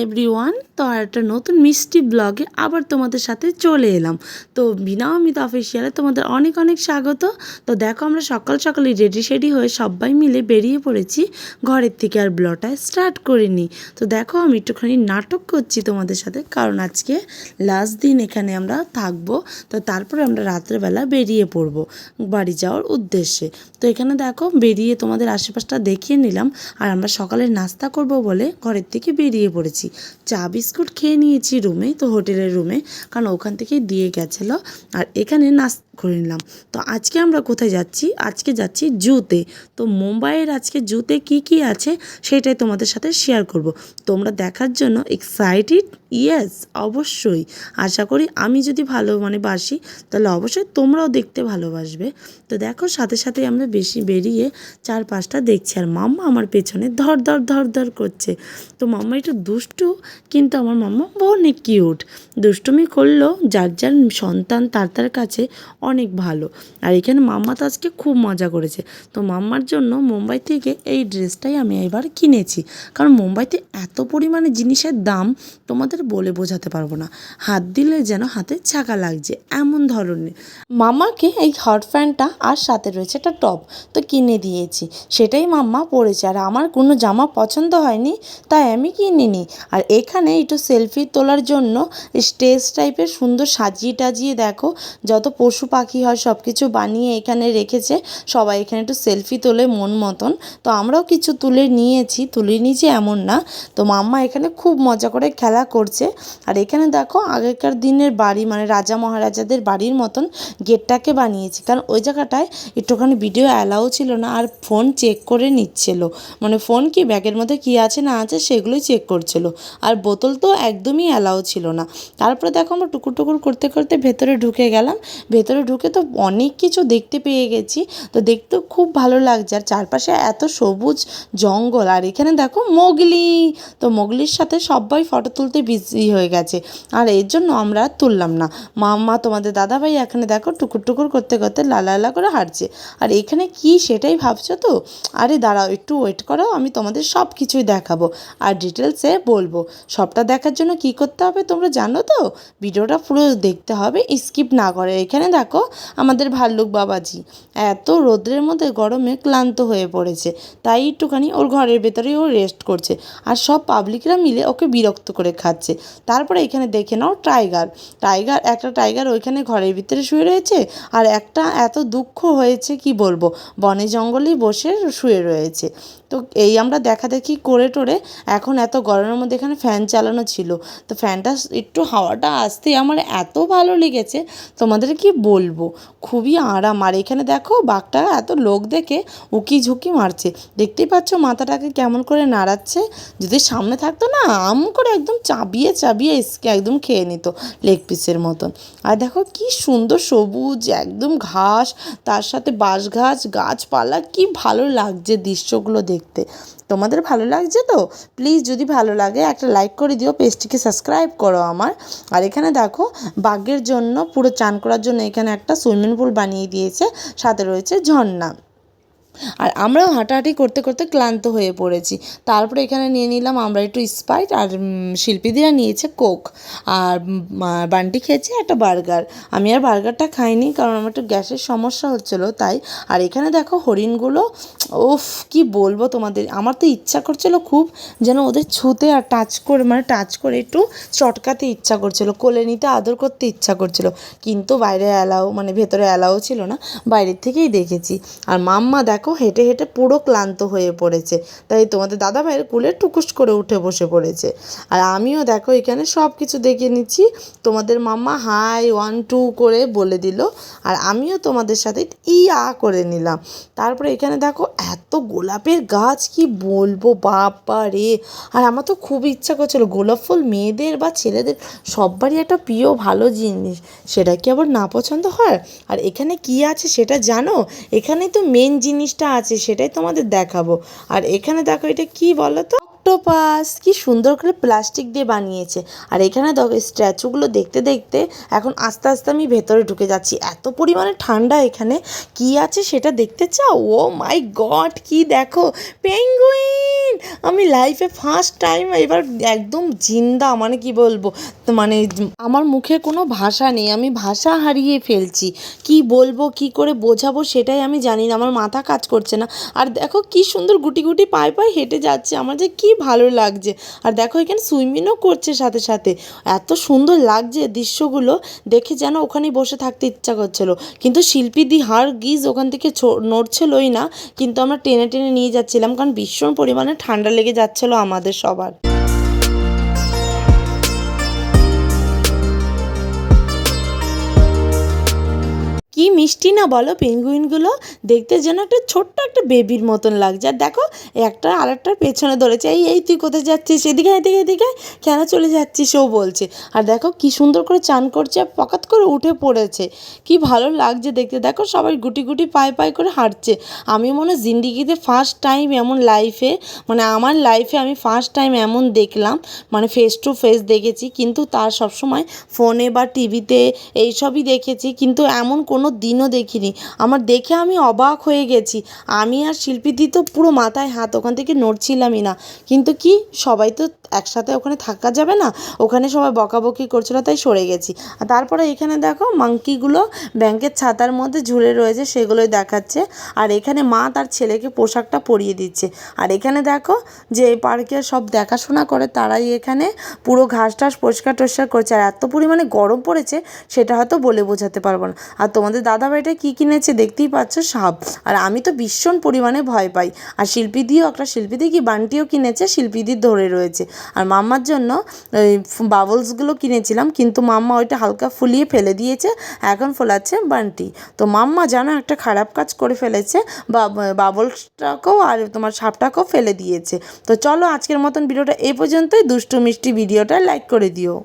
Everyone, তো আর একটা নতুন মিষ্টি ব্লগে আবার তোমাদের সাথে চলে এলাম। তো বিনা অমিতা অফিসিয়ালে তোমাদের অনেক অনেক স্বাগত। তো দেখো, আমরা সকাল সকালই রেডি হয়ে সবাই মিলে বেরিয়ে পড়েছি ঘরের থেকে, আর ব্লগটা স্টার্ট করিনি। তো দেখো, আমি একটুখানি নাটক করছি তোমাদের সাথে, কারণ আজকে লাস্ট দিন এখানে আমরা থাকবো। তো তারপরে আমরা রাত্রেবেলা বেরিয়ে পড়বো বাড়ি যাওয়ার উদ্দেশ্যে। তো এখানে দেখো, বেরিয়ে তোমাদের আশেপাশটা দেখিয়ে নিলাম। আর আমরা সকালে নাস্তা করব বলে ঘরের থেকে বেরিয়ে পড়েছি। চা বিস্কুট খেয়ে নিয়েছি রুমে, তো হোটেলের রুমে, কারণ ওখান থেকেই দিয়ে গেছিলো। আর এখানে নাস্তা করে নিলাম। তো আজকে আমরা কোথায় যাচ্ছি? আজকে যাচ্ছি জুতে। তো মুম্বাইয়ের আজকে জুতে কি কি আছে সেটাই তোমাদের সাথে শেয়ার করব। তোমরা দেখার জন্য এক্সাইটেড? ইয়েস, অবশ্যই। আশা করি আমি যদি ভালো বাসি, তাহলে অবশ্যই তোমরাও দেখতে ভালোবাসবে। তো দেখো, সাথে সাথে আমরা বেরিয়ে চারপাশটা দেখছি, আর মাম্মা আমার পেছনে ধর ধর ধর ধর করছে। তো মাম্মা একটু দুষ্টু, কিন্তু আমার মাম্মা অনেক কিউট। দুষ্টুমি করলেও যার যার সন্তান তার কাছে অনেক ভালো। আর এখানে মাম্মা তো আজকে খুব মজা করেছে। তো মাম্মার জন্য মুম্বাই থেকে এই ড্রেসটাই আমি এবার কিনেছি, কারণ মুম্বাইতে এত পরিমাণে জিনিসের দাম তোমাদের বলে বোঝাতে পারবো না। হাত দিলে যেন হাতে ছাকা লাগছে এমন ধরনের। মাম্মাকে এই হট প্যান্টটা আর সাথে রয়েছে একটা টপ তো কিনে দিয়েছি, সেটাই মাম্মা পরেছে। আর আমার কোনো জামা পছন্দ হয়নি, তাই আমি কিনিনি। আর এখানে একটু সেলফি তোলার জন্য স্টেজ টাইপের সুন্দর সাজিয়ে টাজিয়ে দেখো, যত পশু পাখি হয় সব কিছু বানিয়ে এখানে রেখেছে। সবাই এখানে একটু সেলফি তোলে মন মতন। তো আমরাও কিছু তুলে নিয়েছি এমন না। তো মাম্মা এখানে খুব মজা করে খেলা করছে। আর এখানে দেখো, আগেকার দিনের বাড়ি, রাজা মহারাজাদের বাড়ির মতন গেটটাকে বানিয়েছি, কারণ ওই জায়গাটায় একটুখানি ভিডিও অ্যালাউ ছিল না। আর ফোন চেক করে নিচ্ছিল, ফোন কি ব্যাগের মধ্যে কি আছে না আছে সেগুলোই চেক করছিল। আর বোতল তো একদমই অ্যালাউ ছিল না। তারপরে দেখো, আমরা টুকুর টুকুর করতে করতে ভেতরে ঢুকে গেলাম। ভেতরে ঢুকে তো অনেক কিছু দেখতে পেয়ে গেছি। তো দেখতেও খুব ভালো লাগছে, আর চারপাশে এত সবুজ জঙ্গল। আর এখানে দেখো মোগলি, তো মোগলির সাথে সবাই ফটো তুলতে বিজি হয়ে গেছে, আর এর জন্য আমরা তুললাম না। মাম্মা তোমাদের দাদাভাই এখানে দেখো টুকুর টুকুর করতে করতে লালা করে হাঁটছে। আর এখানে কি সেটাই ভাবছো তো? আরে দাঁড়াও, একটু ওয়েট করো, আমি তোমাদের সব কিছুই দেখাবো আর ডিটেলসে বলবো। সবটা দেখার জন্য কি করতে হবে তোমরা জানো তো? ভিডিওটা পুরো দেখতে হবে, স্কিপ না করে। এখানে দেখো, আমাদের ভাল্লুক বাবাজি এত রোদ্রের মধ্যে গরমে ক্লান্ত হয়ে পড়েছে, তাই একটুখানি ওর ঘরের ভেতরেই ও রেস্ট করছে। আর সব পাবলিকরা মিলে ওকে বিরক্ত করে খাচ্ছে। তারপরে এখানে দেখে নাও একটা টাইগার ওইখানে ঘরের ভিতরে শুয়ে রয়েছে, আর একটা এত দুঃখ হয়েছে কি বলবো, বনে জঙ্গলেই বসে শুয়ে রয়েছে। তো এই আমরা দেখাদেখি করে টোরে এখন এত গরমের মধ্যে এখানে ফ্যান চালানো ছিল। তো ফ্যানটা একটু হাওয়াটা আসতেই আমার এত ভালো লেগেছে, তোমাদের কি বলবো, খুবই আরাম। আর এখানে দেখো, বাঘটা এত লোক দেখে উকি ঝুঁকি মারছে, দেখতেই পাচ্ছ মাথাটাকে কেমন করে নাড়াচ্ছে। যদি সামনে থাকতো না, করে একদম চাবিয়ে একদম খেয়ে নিত লেগ পিসের মতন। আর দেখো কি সুন্দর সবুজ একদম ঘাস, তার সাথে বাঁশ ঘাস, গাছপালা, কি ভালো লাগছে দৃশ্যগুলো দেখতে। তোমাদের ভালো লাগছে তো? প্লিজ যদি ভালো লাগে একটা লাইক করে দিও, পেজটিকে সাবস্ক্রাইব করো আমার। আর এখানে দেখো, বাঘের জন্য পুরো চান করার জন্য এখানে একটা সুইমিং পুল বানিয়ে দিয়েছে, সাথে রয়েছে ঝর্ণা। আর আমরাও হাঁটাহাঁটি করতে করতে ক্লান্ত হয়ে পড়েছি। তারপরে এখানে নিয়ে নিলাম আমরা একটু স্প্রাইট, আর শিল্পীদিরা নিয়েছে কোক, আর বান্টি খেয়েছে একটা বার্গার। আমি আর বার্গারটা খাইনি, কারণ আমার একটু গ্যাসের সমস্যা হচ্ছিলো তাই। আর এখানে দেখো হরিণগুলো, ওফ কি বলবো তোমাদের, আমার তো ইচ্ছা করছিল খুব যেন ওদের ছুঁতে আর টাচ করে একটু চটকাতে ইচ্ছা করছিল, কোলে নিতে আদর করতে ইচ্ছা করছিল, কিন্তু বাইরে ভেতরে অ্যালাউ ছিল না, বাইরের থেকেই দেখেছি। আর মাম্মা দেখো হেঁটে হেঁটে পুরো ক্লান্ত হয়ে পড়েছে, তাই তোমাদের দাদা ভাইয়ের কুলে টুকুস করে উঠে বসে পড়েছে। আর আমিও দেখো এখানে সব কিছু দেখে নিচ্ছি। তোমাদের মাম্মা হাই 1 2 করে বলে দিল, আর আমিও তোমাদের সাথে করে নিলাম। তারপরে এখানে দেখো এত গোলাপের গাছ, কি বলবো বাবা রে। আর আমার তো খুব ইচ্ছা করছিল, গোলাপ ফুল মেয়েদের বা ছেলেদের সবারই একটা প্রিয় ভালো জিনিস, সেটা কি আবার না পছন্দ হয়? আর এখানে কি আছে সেটা জানো? এখানে তো মেন জিনিসটা আছে, সেটাই তোমাদের দেখাবো। আর এখানে দেখো, এটা কি বলো তো? অক্টোপাস, কি সুন্দর করে প্লাস্টিক দিয়ে বানিয়েছে। আর এখানে দেখো স্ট্যাচুগুলো দেখতে দেখতে এখন আস্তে আস্তে আমি ভেতরে ঢুকে যাচ্ছি, এত পরিমাণে ঠান্ডা এখানে। কি আছে সেটা দেখতে চাও? ও মাই গড, কি দেখো, পেঙ্গুইন, জানেন আমি লাইফে ফার্স্ট টাইম এবার একদম জিন্দা মানে কি বলবো, তো মানে আমার মুখে কোনো ভাষা নেই, আমি ভাষা হারিয়ে ফেলছি, কি বলবো কি করে বোঝাবো সেটাই আমি জানি না, আমার মাথা কাজ করছে না। আর দেখো কি সুন্দর গুটি গুটি পায়ে পায়ে হেঁটে যাচ্ছে, আমার যে কি ভালো লাগছে। আর দেখো এখানে সুইমিংও করছে সাথে সাথে, এত সুন্দর লাগছে দৃশ্যগুলো দেখে, যেন ওখানেই বসে থাকতে ইচ্ছা করছিল। কিন্তু শিল্পীদি হার গিজ ওখান থেকে নড়ছিলই না, কিন্তু আমরা টেনে টেনে নিয়ে যাচ্ছিলাম, কারণ ভীষণ পরিমাণে ঠান্ডা লেগে যাচ্ছিলো আমাদের সবার। কি মিষ্টি না বলো পেঙ্গুইনগুলো, দেখতে যেন একটা ছোট্ট একটা বেবির মতন লাগছে। আর দেখো একটা আরেকটার পেছনে ধরেছে, এই এই তুই কোথায় যাচ্ছিস, এদিকে এদিকে এদিকে কেন চলে যাচ্ছিস ও বলছে। আর দেখো কি সুন্দর করে চান করছে, পকাত করে উঠে পড়েছে, কি ভালো লাগছে দেখতে। দেখো সবাই গুটি গুটি পায়ে পায়ে করে হাঁটছে। আমি মনে হয় জিন্দিগিতে ফার্স্ট টাইম এমন লাইফে, মানে আমার লাইফে আমি ফার্স্ট টাইম এমন দেখলাম, মানে ফেস টু ফেস দেখেছি, কিন্তু তার সবসময় ফোনে বা টিভিতে এইসবই দেখেছি, কিন্তু এমন কোনো দিনও দেখিনি। আমার দেখে আমি অবাক হয়ে গেছি। আমি আর শিল্পীদি তো পুরো মাথায় হাত, ওখান থেকে নড়ছিলামই না। কিন্তু কি সবাই তো একসাথে ওখানে থাকা যাবে না, ওখানে সবাই বকাবকি করছিল তাই সরে গেছি। আর তারপরে এখানে দেখো মাংকিগুলো ব্যাংকের ছাতার মধ্যে ঝুলে রয়েছে, সেগুলোই দেখাচ্ছে। আর এখানে মা তার ছেলেকে পোশাকটা পরিয়ে দিচ্ছে। আর এখানে দেখো যে এই পার্কে সব দেখাশোনা করে তারাই এখানে পুরো ঘাস টাস পরিষ্কার টরিষ্কার করছে। আর এত পরিমাণে গরম পড়েছে সেটা হয়তো বলে বোঝাতে পারবো না। আর তোমাদের দাদাভাইটা কী কিনেছে দেখতেই পাচ্ছ, সাপ। আর আমি তো ভীষণ পরিমাণে ভয় পাই। আর শিল্পীদিও একটা, শিল্পীদি কি বান্টিও কিনেছে, শিল্পীদি ধরে রয়েছে। আর মাম্মার জন্য ওই বাবলসগুলো কিনেছিলাম, কিন্তু মাম্মা ওইটা হালকা ফুলিয়ে ফেলে দিয়েছে, এখন ফোলাচ্ছে বান্টি। তো মাম্মা জানো একটা খারাপ কাজ করে ফেলেছে, বাবলসটাকেও আর তোমার সাপটাকেও ফেলে দিয়েছে। তো চলো আজকের মতন ভিডিওটা এই পর্যন্তই। দুষ্টু মিষ্টি ভিডিওটা লাইক করে দিও।